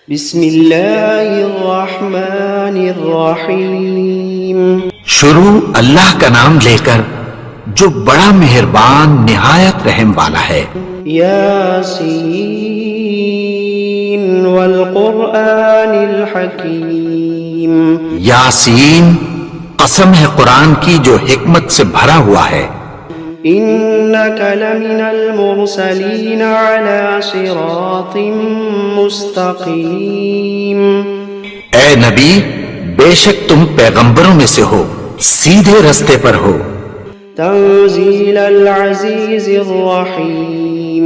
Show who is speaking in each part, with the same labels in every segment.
Speaker 1: بسم اللہ الرحمن الرحیم۔
Speaker 2: شروع اللہ کا نام لے کر جو بڑا مہربان نہایت رحم والا ہے۔
Speaker 1: یاسین والقرآن الحکیم۔
Speaker 2: یاسین، قسم ہے قرآن کی جو حکمت سے بھرا ہوا ہے۔
Speaker 1: انک لمن المرسلین علی صراط مستقیم۔
Speaker 2: اے نبی، بے شک تم پیغمبروں میں سے ہو، سیدھے رستے پر ہو۔
Speaker 1: تنزیل العزیز الرحیم۔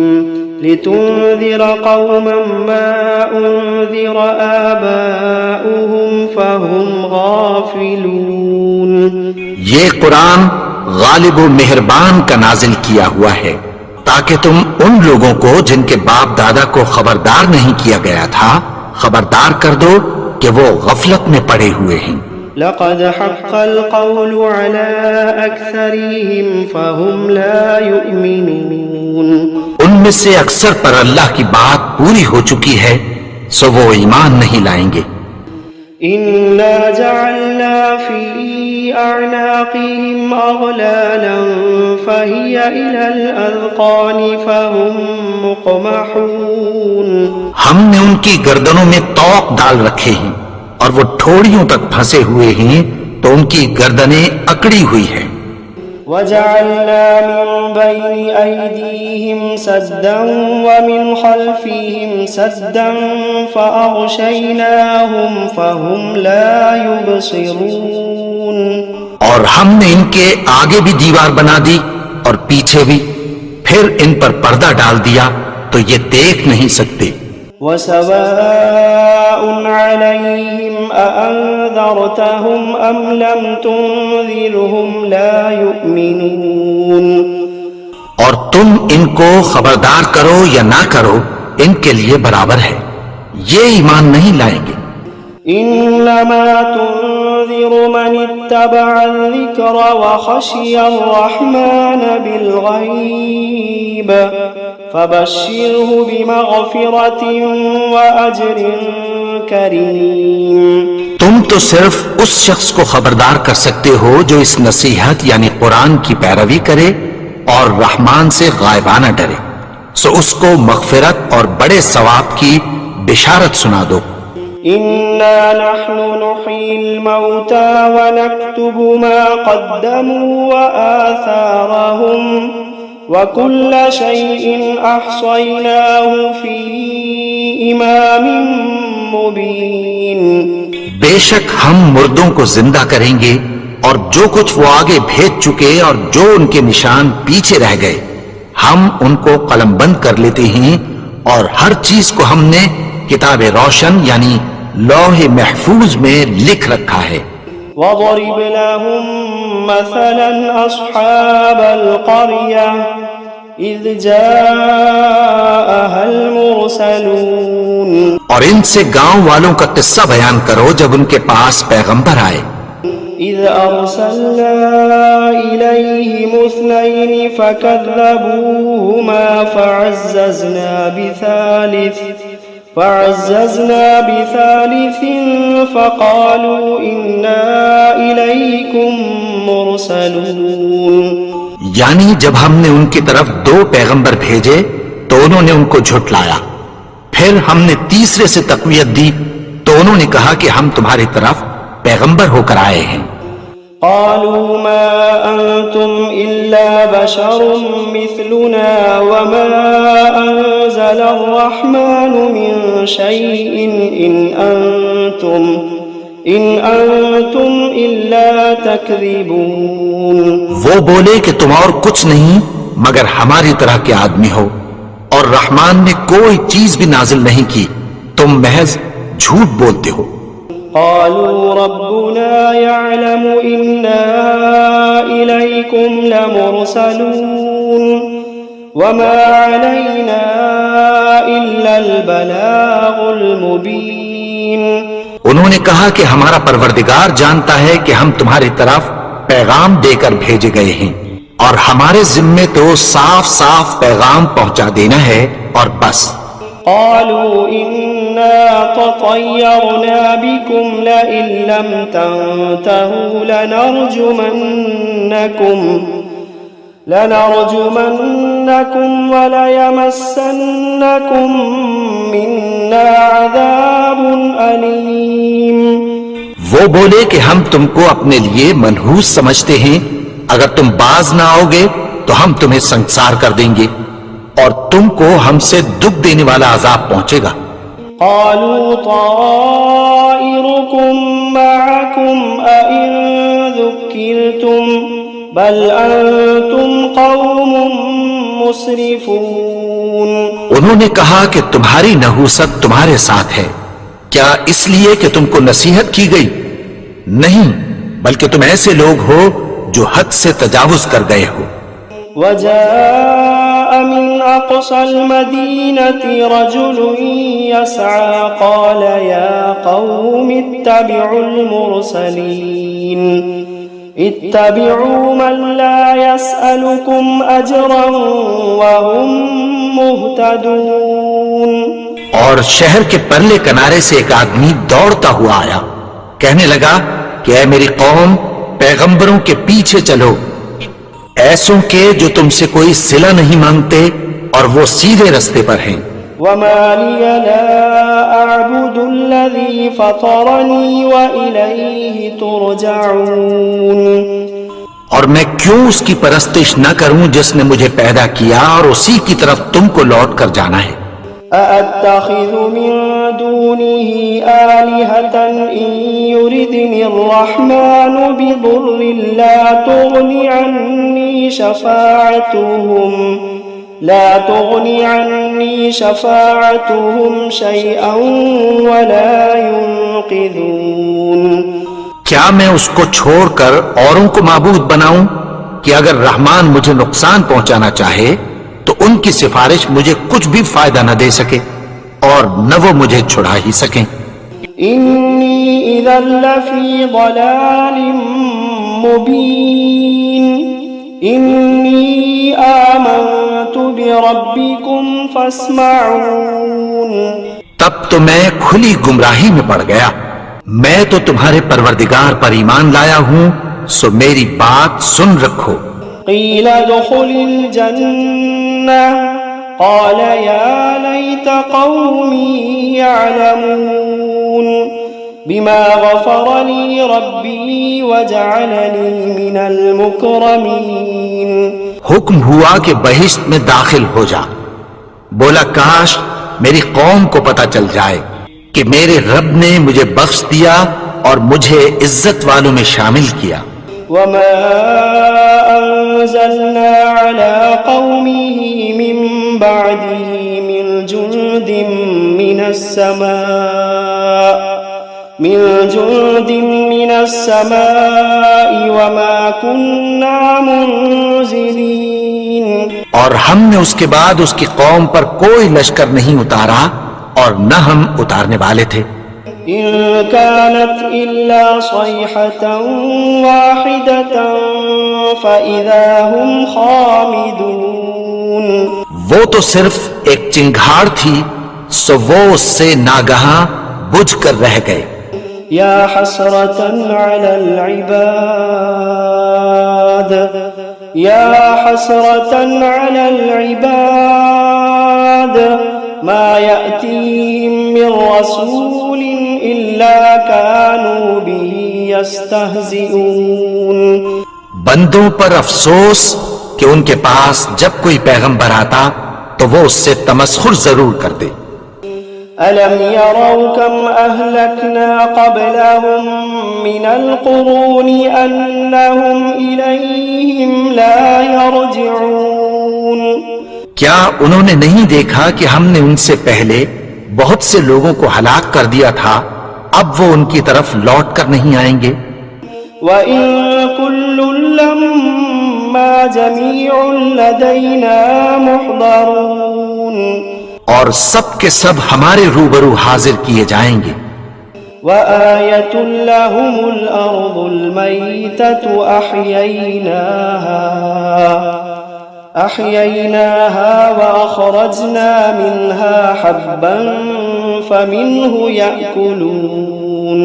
Speaker 1: لتنذر قوما ما انذر آباؤهم فهم غافلون۔
Speaker 2: یہ قرآن غالب و مہربان کا نازل کیا ہوا ہے تاکہ تم ان لوگوں کو جن کے باپ دادا کو خبردار نہیں کیا گیا تھا خبردار کر دو کہ وہ غفلت میں پڑے ہوئے ہیں۔
Speaker 1: لقد حق القول على أكثرهم فهم لا يؤمنون۔
Speaker 2: ان میں سے اکثر پر اللہ کی بات پوری ہو چکی ہے سو وہ ایمان نہیں لائیں گے۔
Speaker 1: إنا جعلنا في أعناقهم أغلالا فهي إلى الأذقان فهم مقمحون۔
Speaker 2: ہم نے ان کی گردنوں میں طوق ڈال رکھے ہیں اور وہ ٹھوڑیوں تک پھنسے ہوئے ہیں تو ان کی گردنیں اکڑی ہوئی ہیں۔
Speaker 1: وجعلنا من بين أيديهم سدا ومن خلفهم سدا فأغشيناهم فهم لا يبصرون۔
Speaker 2: اور ہم نے ان کے آگے بھی دیوار بنا دی اور پیچھے بھی، پھر ان پر پردہ ڈال دیا تو یہ دیکھ نہیں سکتے۔
Speaker 1: وسواء عليهم أأنذرتهم أم لم تنذرهم لا يؤمنون۔
Speaker 2: اور تم ان کو خبردار کرو یا نہ کرو ان کے لیے برابر ہے، یہ ایمان نہیں لائیں گے۔
Speaker 1: إنما تنذر من اتبع الذكر وخشي الرحمن بالغيب فبشره بمغفرة وأجر كريم۔
Speaker 2: تم تو صرف اس شخص کو خبردار کر سکتے ہو جو اس نصیحت یعنی قرآن کی پیروی کرے اور رحمان سے غائبانہ ڈرے، سو اس کو مغفرت اور بڑے ثواب کی بشارت سنا دو۔
Speaker 1: إنا نحن نحيي الموتى ونكتب ما قدموا وآثارهم وكل شيء أحصيناه في إمام مبين۔
Speaker 2: بے شک ہم مردوں کو زندہ کریں گے اور جو کچھ وہ آگے بھیج چکے اور جو ان کے نشان پیچھے رہ گئے ہم ان کو قلم بند کر لیتے ہیں، اور ہر چیز کو ہم نے کتاب روشن یعنی لوح محفوظ میں لکھ رکھا ہے۔
Speaker 1: وَضَرِبْ لَهُمْ مَثَلًا أَصْحَابَ الْقَرْيَةِ إِذْ جَاءَهَا الْمُرْسَلُونَ۔
Speaker 2: اور ان سے گاؤں والوں کا قصہ بیان کرو جب ان کے پاس پیغمبر آئے۔
Speaker 1: إِذْ أَرْسَلْنَا إِلَيْهِمُ اثْنَيْنِ فَكَذَّبُوهُمَا فعززنا بثالث فقالوا إنا إليكم مرسلون۔
Speaker 2: یعنی جب ہم نے ان کی طرف دو پیغمبر بھیجے تو انہوں نے ان کو جھٹلایا، پھر ہم نے تیسرے سے تقویت دی تو انہوں نے کہا کہ ہم تمہاری طرف پیغمبر ہو کر آئے ہیں۔
Speaker 1: قالوا ما أنتم إلا بشر مثلنا وما أنزل الرحمن من شيء إن أنتم إلا تكذبون۔
Speaker 2: وہ بولے کہ تم اور کچھ نہیں مگر ہماری طرح کے آدمی ہو، اور رحمان نے کوئی چیز بھی نازل نہیں کی، تم محض جھوٹ بولتے ہو۔
Speaker 1: قالوا ربنا يعلم إنا إليكم لمرسلون وما علينا إلا البلاغ المبين۔
Speaker 2: انہوں نے کہا کہ ہمارا پروردگار جانتا ہے کہ ہم تمہاری طرف پیغام دے کر بھیجے گئے ہیں، اور ہمارے ذمے تو صاف صاف پیغام پہنچا دینا ہے اور بس۔
Speaker 1: قالوا إنا تطيرنا بكم لئن لم تنتهوا لنرجمنكم وليمسنكم منا عذاب أليم.
Speaker 2: وہ بولے کہ ہم تم کو اپنے لیے منحوس سمجھتے ہیں، اگر تم باز نہ آؤ گے تو ہم تمہیں سنسار کر دیں گے اور تم کو ہم سے دکھ دینے والا عذاب پہنچے گا.
Speaker 1: قالوا طائركم معكم أئن ذكرتم بل أنتم قوم مسرفون.
Speaker 2: انہوں نے کہا کہ تمہاری نحوست تمہارے ساتھ ہے، کیا اس لیے کہ تم کو نصیحت کی گئی؟ نہیں، بلکہ تم ایسے لوگ ہو جو حد سے تجاوز کر گئے ہو.
Speaker 1: وجاء من أقصى المدينة رجل يسعى قال يا قوم اتبعوا المرسلين اتبعوا من لا يسألكم أجرا وهم مهتدون.
Speaker 2: اور شہر کے پرلے کنارے سے ایک آدمی دوڑتا ہوا آیا، کہنے لگا کہ اے میری قوم، پیغمبروں کے پیچھے چلو، ایسوں کے جو تم سے کوئی صلہ نہیں مانگتے اور وہ سیدھے رستے پر ہیں.
Speaker 1: وما لي لا أعبد الذي فطرني وإليه ترجعون.
Speaker 2: اور میں کیوں اس کی پرستش نہ کروں جس نے مجھے پیدا کیا اور اسی کی طرف تم کو لوٹ کر جانا ہے.
Speaker 1: أأتخذ من دونه آلهة إن يردني الرحمن بضر لا تغني عني شفاعتهم شيئا ولا ينقذون.
Speaker 2: کیا میں اس کو چھوڑ کر اوروں کو معبود بناؤں کہ اگر رحمان مجھے نقصان پہنچانا چاہے تو ان کی سفارش مجھے کچھ بھی فائدہ نہ دے سکے اور نہ وہ مجھے چھڑا ہی سکیں.
Speaker 1: انی اذا لفی ضلال مبین انی آمنت بربکم فاسمعون.
Speaker 2: تب تو میں کھلی گمراہی میں پڑ گیا. میں تو تمہارے پروردگار پر ایمان لایا ہوں، سو میری بات سن رکھو.
Speaker 1: قیل ادخل الجنة قال يا ليت قومي يعلمون بما غفر لي ربي وجعلني من المكرمين.
Speaker 2: حکم ہوا کہ بہشت میں داخل ہو جا. بولا کاش میری قوم کو پتہ چل جائے کہ میرے رب نے مجھے بخش دیا اور مجھے عزت والوں میں شامل کیا.
Speaker 1: وما أنزلنا على قومه من بعده من جند من السماء وما كنا منزلين.
Speaker 2: اور ہم نے اس کے بعد اس کی قوم پر کوئی لشکر نہیں اتارا اور نہ ہم اتارنے والے تھے.
Speaker 1: إن كانت إلا صيحة واحدة فإذا هم خامدون.
Speaker 2: وہ تو صرف ایک چنگھاڑ تھی، سو وہ اس سے ناگہاں بجھ کر رہ گئے.
Speaker 1: يا حسرة على العباد ما يأتيهم من رسول إلا كانوا به يستهزئون.
Speaker 2: بندوں پر افسوس کہ ان کے پاس جب کوئی پیغمبر آتا تو وہ اس سے تمسخر ضرور کرتے.
Speaker 1: ألم يروا كم أهلكنا قبلهم من القرون أنهم إليهم لا يرجعون.
Speaker 2: کیا انہوں نے نہیں دیکھا کہ ہم نے ان سے پہلے بہت سے لوگوں کو ہلاک کر دیا تھا، اب وہ ان کی طرف لوٹ کر نہیں آئیں گے.
Speaker 1: وَإِن كُلٌّ لَّمَّا جَمِيعٌ لَّدَيْنَا مُحْضَرُونَ.
Speaker 2: اور سب کے سب ہمارے روبرو حاضر کیے جائیں گے.
Speaker 1: وَآيَةٌ لَّهُمُ الْأَرْضُ الْمَيْتَةُ أحييناها وأخرجنا منها حبا فمنه يأكلون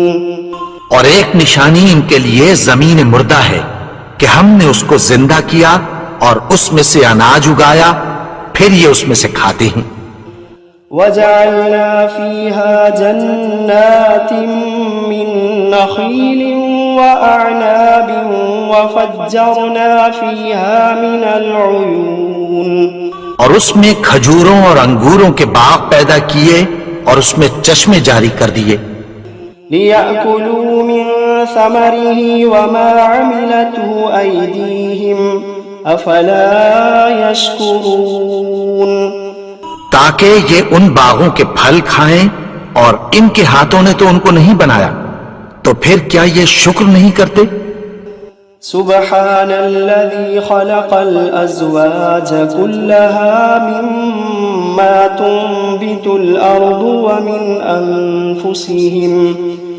Speaker 2: اور ایک نشانی ان کے لیے زمین مردہ ہے کہ ہم نے اس کو زندہ کیا اور اس میں سے اناج اگایا، پھر یہ اس میں سے کھاتے ہیں۔
Speaker 1: وجعلنا فيها جنات من نخيل وأعناب وفجرنا فيها من العيون
Speaker 2: اور اس میں کھجوروں اور انگوروں کے باغ پیدا کیے اور اس میں چشمے جاری کر دیے،
Speaker 1: ليأكلوا من ثمره وما عملته أيديهم أفلا يشكرون
Speaker 2: تاکہ یہ ان باغوں کے پھل کھائیں اور ان کے ہاتھوں نے تو ان کو نہیں بنایا، تو پھر کیا یہ شکر نہیں کرتے؟
Speaker 1: سبحان الذي خلق الأزواج كلها مما تنبت الأرض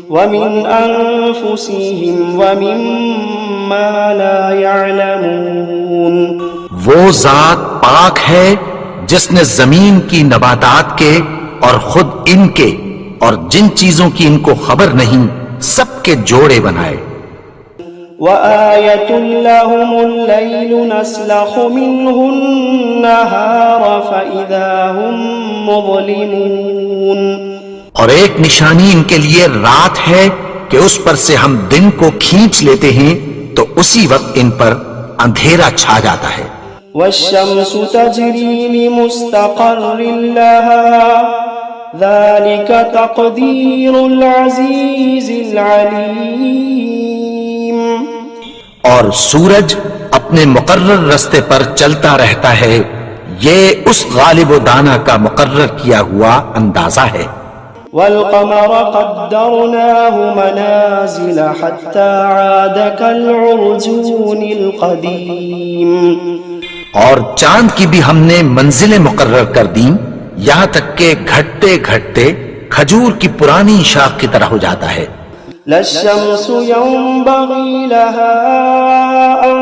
Speaker 1: ومن أنفسهم ومما لا يعلمون
Speaker 2: وہ ذات پاک ہے جس نے زمین کی نباتات کے اور خود ان کے اور جن چیزوں کی ان کو خبر نہیں سب کے جوڑے بنائے۔
Speaker 1: وآية لهم الليل نسلخ منه النهار فإذا هم مظلمون
Speaker 2: اور ایک نشانی ان کے لیے رات ہے کہ اس پر سے ہم دن کو کھینچ لیتے ہیں تو اسی وقت ان پر اندھیرا چھا جاتا ہے۔
Speaker 1: والشمس تجري لمستقر لها ذلك تقدير العزيز العليم
Speaker 2: اور سورج اپنے مقرر رستے پر چلتا رہتا ہے، یہ اس غالب و دانا کا مقرر کیا ہوا اندازہ ہے۔
Speaker 1: والقمر قدرناه منازل حتى عاد كالعرجون القديم
Speaker 2: اور چاند کی بھی ہم نے منزلیں مقرر کر دیں یہاں تک کہ گھٹتے گھٹتے کھجور کی پرانی شاخ کی طرح ہو جاتا ہے۔
Speaker 1: لا الشمس ينبغي لها أن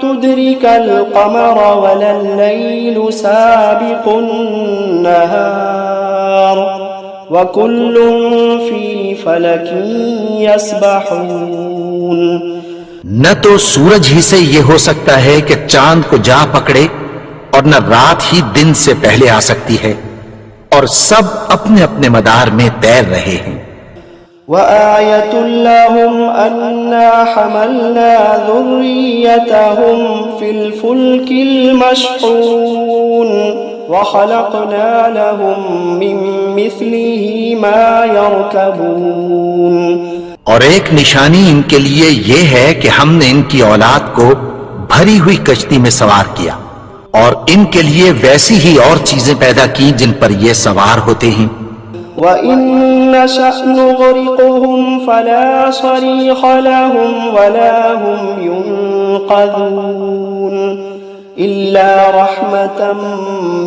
Speaker 1: تدرك القمر ولا الليل سابق النهار وكل في فلك يسبحون
Speaker 2: نہ تو سورج ہی سے یہ ہو سکتا ہے کہ چاند کو جا پکڑے اور نہ رات ہی دن سے پہلے آ سکتی ہے، اور سب اپنے اپنے مدار میں تیر رہے ہیں۔
Speaker 1: وآية لهم أنا حملنا ذريتهم في الفلك المشحون وخلقنا لهم من مثله ما يركبون
Speaker 2: اور ایک نشانی ان کے لیے یہ ہے کہ ہم نے ان کی اولاد کو بھری ہوئی کشتی میں سوار کیا اور ان کے لیے ویسی ہی اور چیزیں پیدا کی جن پر یہ سوار ہوتے ہیں۔
Speaker 1: وَإِن نَّشَأْ نُغْرِقْهُمْ فَلَا صَرِيخَ لَهُمْ وَلَا هُمْ يُنقَذُونَ إِلَّا رَحْمَةً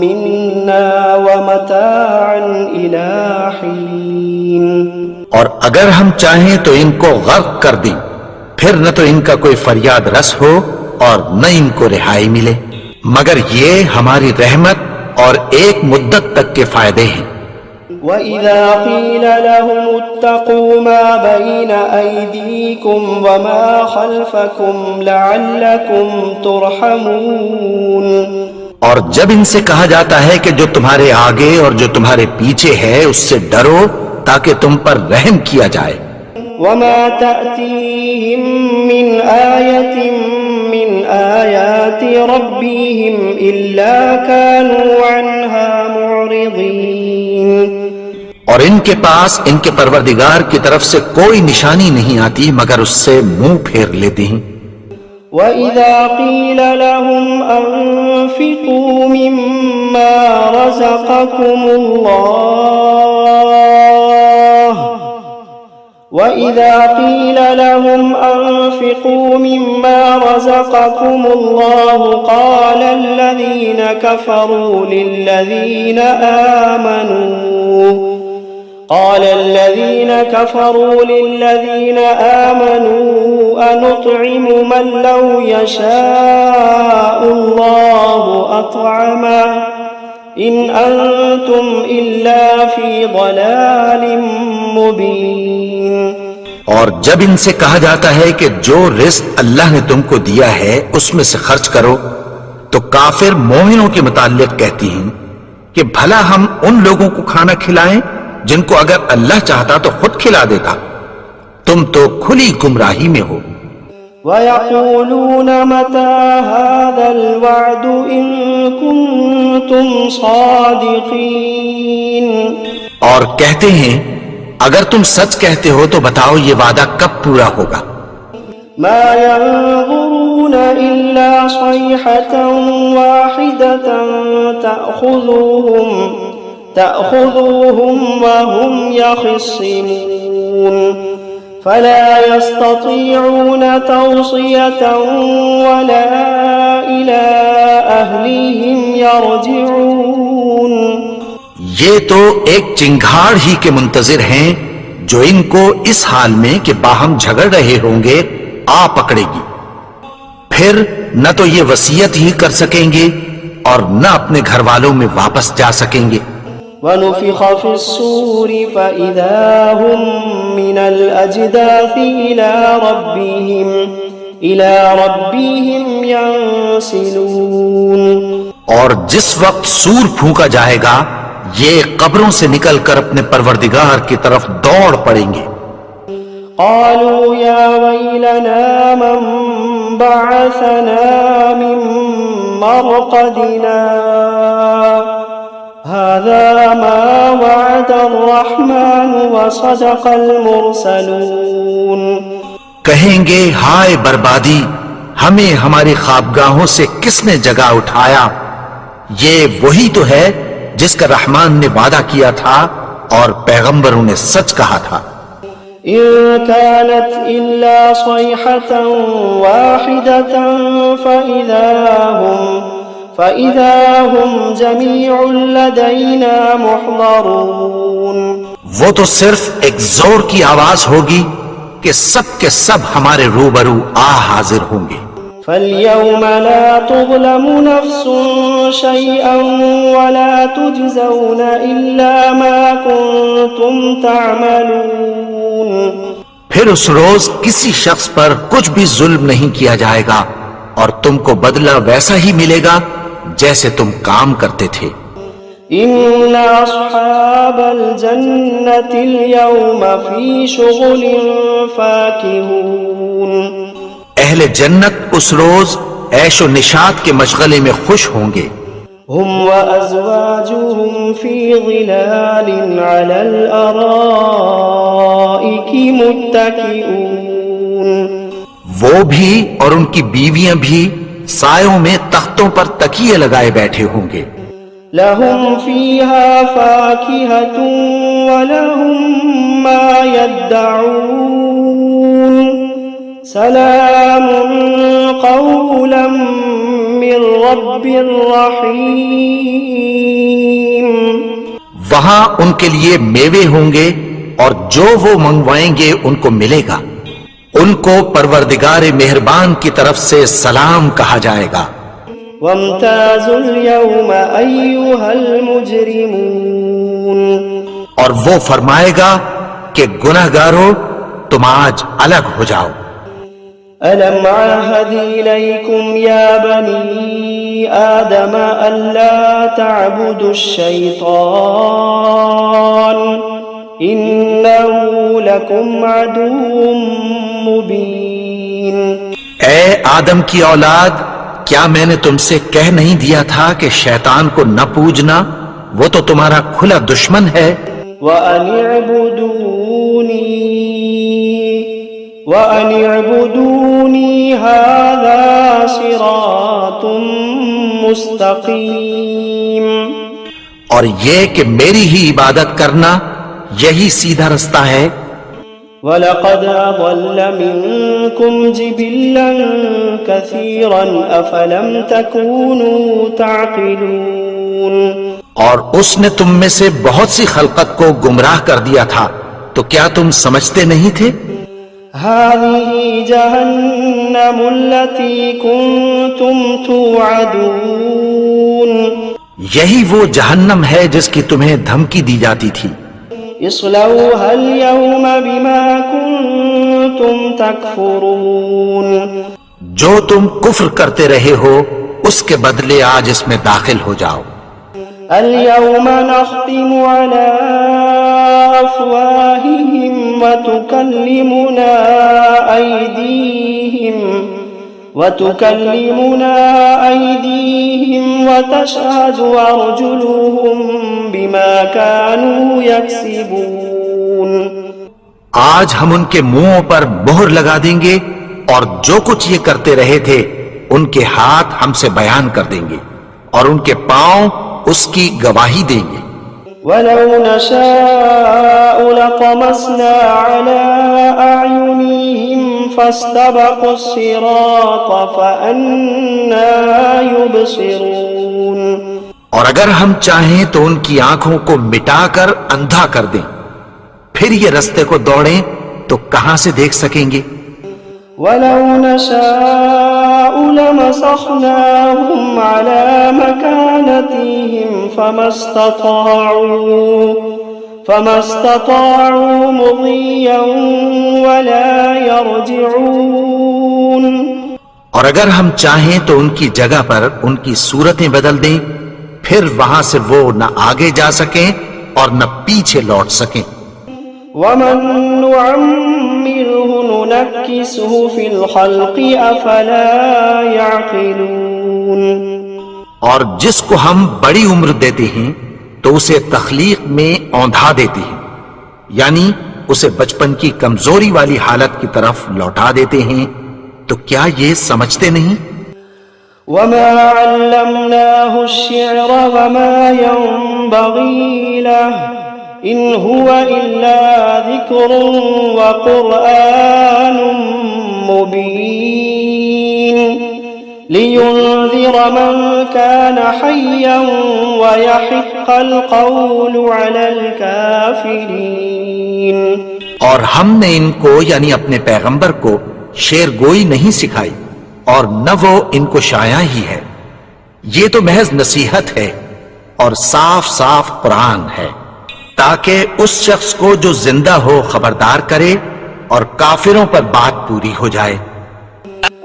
Speaker 1: مِّنَّا وَمَتَاعًا إِلَىٰ حِينٍ
Speaker 2: اور اگر ہم چاہیں تو ان کو غرق کر دیں، پھر نہ تو ان کا کوئی فریاد رس ہو اور نہ ان کو رہائی ملے، مگر یہ ہماری رحمت اور ایک مدت تک کے فائدے ہیں۔
Speaker 1: وَإِذَا قِيلَ لَهُمُ اتَّقُوا مَا بَيْنَ أَيْدِيكُمْ وَمَا خَلْفَكُمْ لَعَلَّكُمْ تُرْحَمُونَ
Speaker 2: اور جب ان سے کہا جاتا ہے کہ جو تمہارے آگے اور جو تمہارے پیچھے ہے اس سے ڈرو تاکہ تم پر رحم کیا جائے۔
Speaker 1: وَمَا تَأْتِيهِم مِّنْ آيَةٍ مِّنْ آيَاتِ رَبِّهِمْ إِلَّا كَانُوا عَنْهَا مُعْرِضِينَ
Speaker 2: اور ان کے پاس ان کے پروردگار کی طرف سے کوئی نشانی نہیں آتی مگر اس سے منہ پھیر لیتے ہیں۔
Speaker 1: وَإِذَا قِيلَ لَهُمْ أَنفِقُوا مِمَّا رَزَقَكُمُ اللَّهُ وَإِذَا قِيلَ لَهُمْ أَنفِقُوا مِمَّا رَزَقَكُمُ اللَّهُ قَالَ الَّذِينَ كَفَرُوا لِلَّذِينَ آمَنُوا أَنُطْعِمُ مَن لَّوْ يَشَاءُ اللَّهُ أَطْعَمَهُ إن أنتم إلا في ضلال مبين.
Speaker 2: اور جب ان سے کہا جاتا ہے کہ جو رزق اللہ نے تم کو دیا ہے اس میں سے خرچ کرو، تو کافر مومنوں کے متعلق کہتی ہیں کہ بھلا ہم ان لوگوں کو کھانا کھلائیں جن کو اگر اللہ چاہتا تو خود کھلا دیتا، تم تو کھلی گمراہی میں ہو.
Speaker 1: وَيَقُولُونَ مَتَى هَذَا الْوَعْدُ إِن كُنتُمْ صَادِقِينَ.
Speaker 2: اور کہتے ہیں اگر تم سچ کہتے ہو تو بتاؤ یہ وعدہ کب پورا ہوگا.
Speaker 1: مَا يَنظُرُونَ إِلَّا صَيْحَةً وَاحِدَةً تَأْخُذُوهُمْ وَهُمْ يَخِصِّمُونَ فَلَا يَسْتَطِيعُونَ تَوْصِيَةً وَلَا إِلَىٰ أَهْلِهِمْ يَرْجِعُونَ.
Speaker 2: یہ تو ایک چنگھاڑ ہی کے منتظر ہیں جو ان کو اس حال میں کہ باہم جھگڑ رہے ہوں گے آ پکڑے گی، پھر نہ تو یہ وصیت ہی کر سکیں گے اور نہ اپنے گھر والوں میں واپس جا سکیں گے.
Speaker 1: وَنُفِخَ فِي الصُّورِ فَإِذَا هُم مِّنَ الْأَجْدَاثِ إِلَىٰ رَبِّهِمْ يَنسِلُونَ.
Speaker 2: اور جس وقت سور پھونکا جائے گا یہ قبروں سے نکل کر اپنے پروردگار کی طرف دوڑ پڑیں گے.
Speaker 1: قالوا يا ويلنا من بعثنا من مرقدنا هذا ما وعد الرحمن وصدق المرسلون.
Speaker 2: کہیں گے ہائے بربادی، ہمیں ہماری خوابگاہوں سے کس نے جگا اٹھایا، یہ وہی تو ہے جس کا رحمان نے وعدہ کیا تھا اور پیغمبروں نے سچ کہا تھا.
Speaker 1: إن كانت إلا صيحة واحدة فإذا هم جميع لدينا محضرون.
Speaker 2: وہ تو صرف ایک زور کی آواز ہوگی کہ سب کے سب ہمارے روبرو حاضر ہوں گے.
Speaker 1: فَالْيَوْمَ لَا تُظْلَمُ نَفْسٌ شَيْئًا وَلَا تُجْزَوْنَ إِلَّا مَا كُنتُمْ تَعْمَلُونَ.
Speaker 2: پھر اس روز کسی شخص پر کچھ بھی ظلم نہیں کیا جائے گا اور تم کو بدلہ ویسا ہی ملے گا جیسے تم کام کرتے تھے.
Speaker 1: إِنَّ أَصْحَابَ الْجَنَّةِ الْيَوْمَ فِي شُغُلٍ فَاكِهُونَ.
Speaker 2: اہل جنت اس روز عیش و نشاط کے مشغلے میں خوش ہوں گے.
Speaker 1: هم وأزواجهم في ظلال على الأرائك متكئون.
Speaker 2: وہ بھی اور ان کی بیویاں بھی سایوں میں تختوں پر تکیے لگائے بیٹھے ہوں گے.
Speaker 1: لهم فيها فاكهة ولهم ما يدعون سلام قولا من رب رحيم.
Speaker 2: وہاں ان کے لیے میوے ہوں گے اور جو وہ منگوائیں گے ان کو ملے گا. ان کو پروردگار مہربان کی طرف سے سلام کہا جائے گا.
Speaker 1: وامتازوا اليوم أيها المجرمون.
Speaker 2: اور وہ فرمائے گا کہ گنہگارو تم آج الگ ہو جاؤ.
Speaker 1: ألم عاهد إليكم يا بني آدم ألا تعبدوا الشيطان إنه لكم عدو مبين.
Speaker 2: اے آدم کی اولاد، کیا میں نے تم سے کہہ نہیں دیا تھا کہ شیطان کو نہ پوجنا، وہ تو تمہارا کھلا دشمن ہے.
Speaker 1: وَأَنِ اعْبُدُونِي هَذَا صِرَاطٌ مُسْتَقِيمٌ.
Speaker 2: اور یہ کہ میری ہی عبادت کرنا یہی سیدھا رستہ ہے.
Speaker 1: وَلَقَدْ أَضَلَّ مِنكُمْ جِبِلًّا كَثِيرًا أَفَلَمْ تَكُونُوا تَعْقِلُونَ. اور اس نے تم میں سے بہت سی خلقت کو گمراہ کر دیا تھا، تو کیا تم سمجھتے نہیں تھے؟ هَذِهِ جَهَنَّمُ الَّتِي كُنتُمْ تُوعَدُونَ.
Speaker 2: یہی وہ جہنم ہے جس کی تمہیں دھمکی دی جاتی تھی.
Speaker 1: اصلوها اليوم بما كنتم تكفرون.
Speaker 2: جو تم کفر کرتے رہے ہو اس کے بدلے آج اس میں داخل ہو جاؤ.
Speaker 1: اليوم نختم على أفواههم وتكلمنا أيديهم وتشهد أرجلهم بما كانوا يكسبون.
Speaker 2: آج ہم ان کے منہوں پر مہر لگا دیں گے اور جو کچھ یہ کرتے رہے تھے ان کے ہاتھ ہم سے بیان کر دیں گے اور ان کے پاؤں اس کی گواہی دیں گے.
Speaker 1: وَلَوْ نَشَاءُ لَطَمَسْنَا عَلَىٰ أَعْيُنِهِمْ فَاسْتَبَقُوا الصِّرَاطَ فَأَنَّىٰ يُبْصِرُونَ.
Speaker 2: اور اگر ہم چاہیں تو ان کی آنکھوں کو مٹا کر اندھا کر دیں، پھر یہ رستے کو دوڑیں تو کہاں سے دیکھ سکیں گے.
Speaker 1: وَلَوْ نَشَاءُ لَمَسَخْنَاهُمْ عَلَىٰ مَكَانَتِهِمْ فَمَا اسْتَطَاعُوا مُضِيًّا وَلَا يَرْجِعُونَ.
Speaker 2: اور اگر ہم چاہیں تو ان کی جگہ پر ان کی صورتیں بدل دیں، پھر وہاں سے وہ نہ آگے جا سکیں اور نہ پیچھے لوٹ سکیں.
Speaker 1: وَمَن نُّعَمِّرْهُ نُنَكِّسْهُ فِي الْخَلْقِ أَفَلَا يَعْقِلُونَ.
Speaker 2: اور جس کو ہم بڑی عمر دیتے ہیں تو اسے تخلیق میں اوندھا دیتے ہیں، یعنی اسے بچپن کی کمزوری والی حالت کی طرف لوٹا دیتے ہیں. تو کیا یہ سمجھتے نہیں؟
Speaker 1: وَمَا عَلَّمْنَاهُ الشِّعْرَ وَمَا يَنبَغِي لَهُ إِنْ هُوَ إِلَّا ذِكْرٌ وَقُرْآنٌ مُبِينٌ لِيُنذِرَ مَنْ كَانَ حَيًّا وَيَحِقَّ الْقَوْلُ عَلَى الْكَافِرِينَ.
Speaker 2: اور ہم نے ان کو یعنی اپنے پیغمبر کو شعر گوئی نہیں سکھائی اور نہ وہ ان کو شاعر ہی ہے. یہ تو محض نصیحت ہے اور صاف صاف قرآن ہے تاکہ اس شخص کو جو زندہ ہو خبردار کرے اور کافروں پر بات پوری ہو جائے.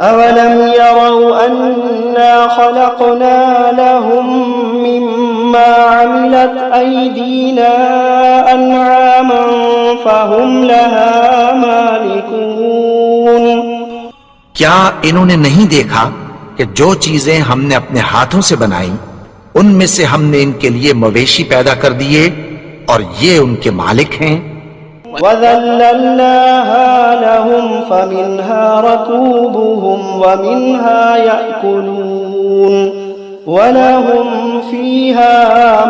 Speaker 1: أَوَلَمْ يَرَوْا أَنَّا خَلَقْنَا لَهُم مِّمَّا عَمِلَتْ أَيْدِينَا أَنْعَامًا فَهُمْ لَهَا مَالِكُونَ.
Speaker 2: کیا انہوں نے نہیں دیکھا کہ جو چیزیں ہم نے اپنے ہاتھوں سے بنائیں ان میں سے ہم نے ان کے لیے مویشی پیدا کر دیے اور یہ ان کے مالک ہیں.
Speaker 1: وَذَلَّلْنَاهَا لَهُمْ فَمِنْهَا رَكُوبُهُمْ وَمِنْهَا يَأْكُلُونَ وَلَهُمْ فِيهَا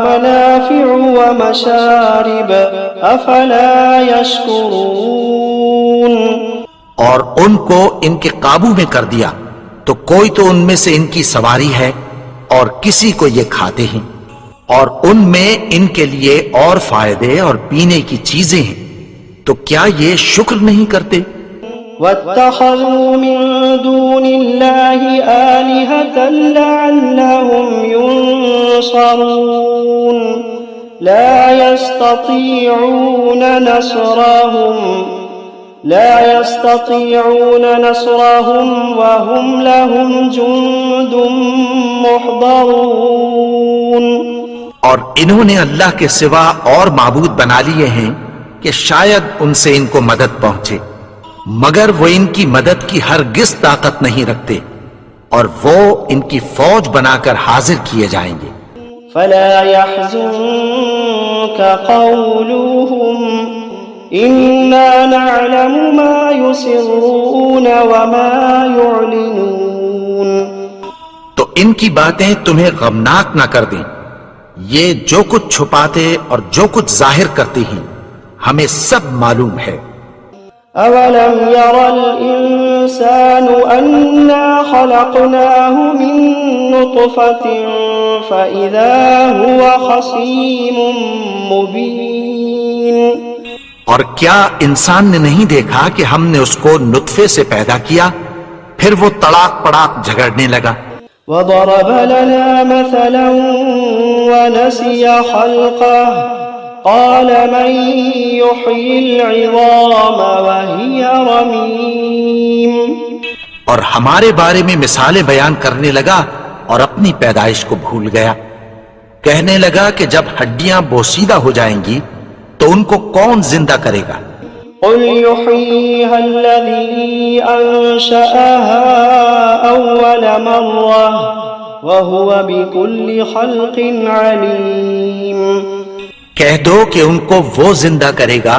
Speaker 1: مَنَافِعُ وَمَشَارِبُ أَفَلَا يَشْكُرُونَ.
Speaker 2: اور ان کو ان کے قابو میں کر دیا تو کوئی تو ان میں سے ان کی سواری ہے اور کسی کو یہ کھاتے ہیں اور ان میں ان کے لیے اور فائدے اور پینے کی چیزیں ہیں. تو کیا یہ شکر نہیں کرتے؟
Speaker 1: وَاتَّخَذُوا مِن دُونِ اللَّهِ آلِهَةً لَعَلَّهُمْ يُنصَرُونَ لَا يَسْتَطِيعُونَ نَصْرَهُمْ وَهُمْ لَهُمْ جُندٌ مُحْضَرُونَ.
Speaker 2: اور انہوں نے اللہ کے سوا اور معبود بنا لیے ہیں کہ شاید ان سے ان کو مدد پہنچے، مگر وہ ان کی مدد کی ہرگز طاقت نہیں رکھتے اور وہ ان کی فوج بنا کر حاضر کیے جائیں گے.
Speaker 1: فَلَا يَحْزُنكَ قَوْلُهُمْ إِنَّا نَعْلَمُ مَا يُسِرُّونَ وَمَا يُعْلِنُونَ.
Speaker 2: تو ان کی باتیں تمہیں غمناک نہ کر دیں، یہ جو کچھ چھپاتے اور جو کچھ ظاہر کرتے ہیں ہمیں سب معلوم ہے.
Speaker 1: أَوَلَمْ يَرَ الْإِنسَانُ أَنَّا خَلَقْنَاهُ مِن نُّطْفَةٍ فَإِذَا هُوَ خَصِيمٌ مُّبِينٌ.
Speaker 2: اور کیا انسان نے نہیں دیکھا کہ ہم نے اس کو نطفے سے پیدا کیا پھر وہ تڑاک پڑاک جھگڑنے لگا.
Speaker 1: وضرب لنا مثلا ونسي خلقه قال من يحيي العظام وهي رميم.
Speaker 2: اور ہمارے بارے میں مثالیں بیان کرنے لگا اور اپنی پیدائش کو بھول گیا. کہنے لگا کہ جب ہڈیاں بوسیدہ ہو جائیں گی تو ان کو کون زندہ کرے گا؟
Speaker 1: قل يحييها الذي أنشأها أول مرة وهو بكل خلق عليم.
Speaker 2: کہہ دو کہ ان کو وہ زندہ کرے گا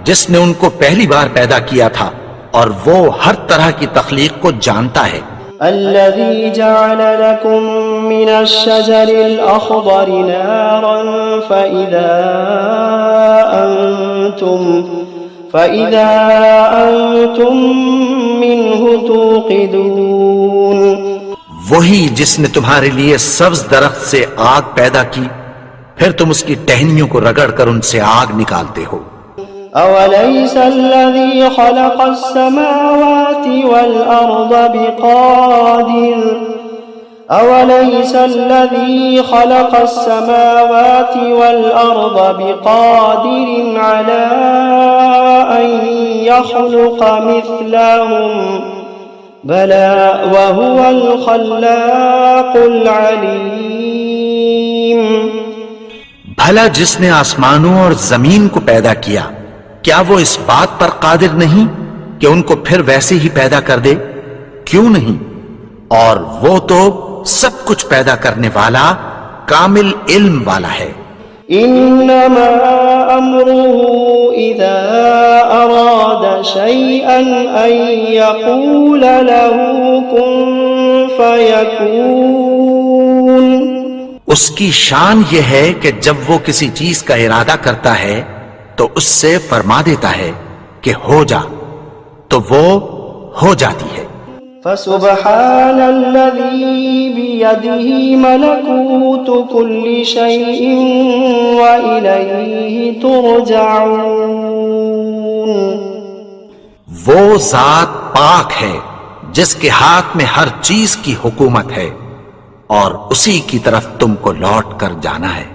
Speaker 2: جس نے ان کو پہلی بار پیدا کیا تھا اور وہ ہر طرح کی تخلیق کو جانتا ہے.
Speaker 1: الذي جعل لكم من الشجر الأخضر نارا فإذا أنتم منه توقدون.
Speaker 2: وہی جس نے تمہارے لیے سبز درخت سے آگ پیدا کی پھر تم اس کی ٹہنیوں کو رگڑ کر ان سے آگ نکالتے ہو.
Speaker 1: أوليس الذي خلق السماوات والأرض بقادر على أن يخلق مثلهم بلى وهو الخلاق العليم.
Speaker 2: بھلا جس نے آسمانوں اور زمین کو پیدا کیا کیا وہ اس بات پر قادر نہیں کہ ان کو پھر ویسے ہی پیدا کر دے؟ کیوں نہیں؟ اور وہ تو سب کچھ پیدا کرنے والا کامل علم والا ہے.
Speaker 1: انما امره اذا اراد شيئا ان يقول له كن فيكون.
Speaker 2: اس کی شان یہ ہے کہ جب وہ کسی چیز کا ارادہ کرتا ہے تو اس سے فرما دیتا ہے کہ ہو جا تو وہ ہو جاتی ہے.
Speaker 1: فسبحان الذي بيده ملكوت كل شيء وإليه ترجعون.
Speaker 2: وہ ذات پاک ہے جس کے ہاتھ میں ہر چیز کی حکومت ہے اور اسی کی طرف تم کو لوٹ کر جانا ہے.